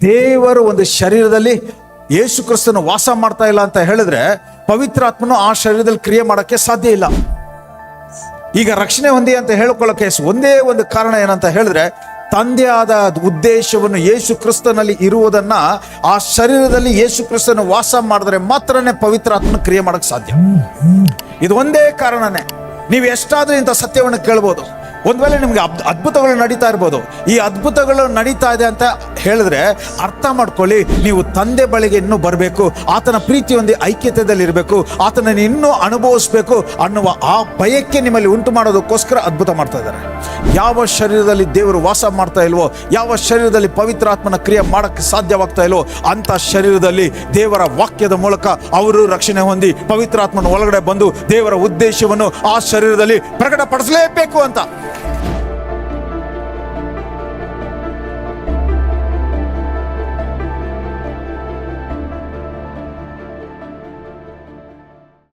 ದೇವರು ಒಂದು ಶರೀರದಲ್ಲಿ ಯೇಸು ಕ್ರಿಸ್ತನ ವಾಸ ಮಾಡ್ತಾ ಇಲ್ಲ ಅಂತ ಹೇಳಿದ್ರೆ ಪವಿತ್ರಾತ್ಮನು ಆ ಶರೀರದಲ್ಲಿ ಕ್ರಿಯೆ ಮಾಡೋಕ್ಕೆ ಸಾಧ್ಯ ಇಲ್ಲ. ಈಗ ರಕ್ಷಣೆ ಹೊಂದಿ ಅಂತ ಹೇಳ್ಕೊಳ್ಳೋಕೆ ಒಂದೇ ಒಂದು ಕಾರಣ ಏನಂತ ಹೇಳಿದ್ರೆ, ತಂದೆಯಾದ ಉದ್ದೇಶವನ್ನು ಯೇಸು ಕ್ರಿಸ್ತನಲ್ಲಿ ಇರುವುದನ್ನ ಆ ಶರೀರದಲ್ಲಿ ಯೇಸು ಕ್ರಿಸ್ತನ ವಾಸ ಮಾಡಿದ್ರೆ ಮಾತ್ರನೇ ಪವಿತ್ರಾತ್ಮನ ಕ್ರಿಯೆ ಮಾಡಕ್ ಸಾಧ್ಯ. ಇದು ಒಂದೇ ಕಾರಣನೇ. ನೀವು ಎಷ್ಟಾದ್ರೂ ಇಂಥ ಸತ್ಯವನ್ನು ಕೇಳ್ಬೋದು. ಒಂದ್ ವೇಳೆ ನಿಮ್ಗೆ ಅದ್ಭುತಗಳು ನಡೀತಾ ಇರ್ಬೋದು. ಈ ಅದ್ಭುತಗಳು ನಡೀತಾ ಇದೆ ಅಂತ ಹೇಳಿದ್ರೆ ಅರ್ಥ ಮಾಡ್ಕೊಳ್ಳಿ, ನೀವು ತಂದೆ ಬಳಿಗೆ ಇನ್ನೂ ಬರಬೇಕು, ಆತನ ಪ್ರೀತಿ ಒಂದು ಐಕ್ಯತೆಯಲ್ಲಿ ಇರಬೇಕು, ಆತನನ್ನು ಇನ್ನೂ ಅನುಭವಿಸ್ಬೇಕು ಅನ್ನುವ ಆ ಭಯಕ್ಕೆ ನಿಮ್ಮಲ್ಲಿ ಉಂಟು ಮಾಡೋದಕ್ಕೋಸ್ಕರ ಅದ್ಭುತ ಮಾಡ್ತಾ ಇದ್ದಾರೆ. ಯಾವ ಶರೀರದಲ್ಲಿ ದೇವರು ವಾಸ ಮಾಡ್ತಾ ಇಲ್ವೋ, ಯಾವ ಶರೀರದಲ್ಲಿ ಪವಿತ್ರಾತ್ಮನ ಕ್ರಿಯೆ ಮಾಡಕ್ಕೆ ಸಾಧ್ಯವಾಗ್ತಾ ಇಲ್ವೋ ಅಂತ ಶರೀರದಲ್ಲಿ ದೇವರ ವಾಕ್ಯದ ಮೂಲಕ ಅವರು ರಕ್ಷಣೆ ಹೊಂದಿ ಪವಿತ್ರಾತ್ಮನ ಒಳಗಡೆ ಬಂದು ದೇವರ ಉದ್ದೇಶವನ್ನು ಆ ಶರೀರದಲ್ಲಿ ಪ್ರಕಟಪಡಿಸಲೇಬೇಕು ಅಂತ